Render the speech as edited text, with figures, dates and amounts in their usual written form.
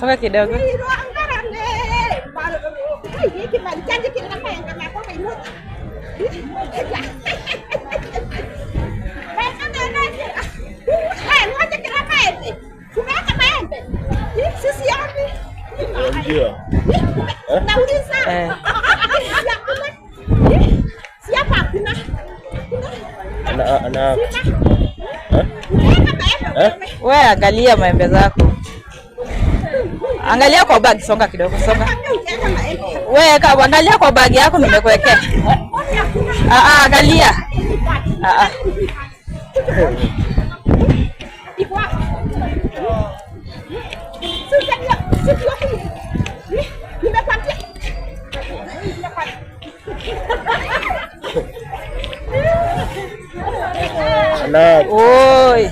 Songa kidogo. Wewe angalia maembe zako. Angalia kwa bag, songa kidogo, songa. Wewe angalia kwa bag yako nimekuwekea. Angalia. Oi.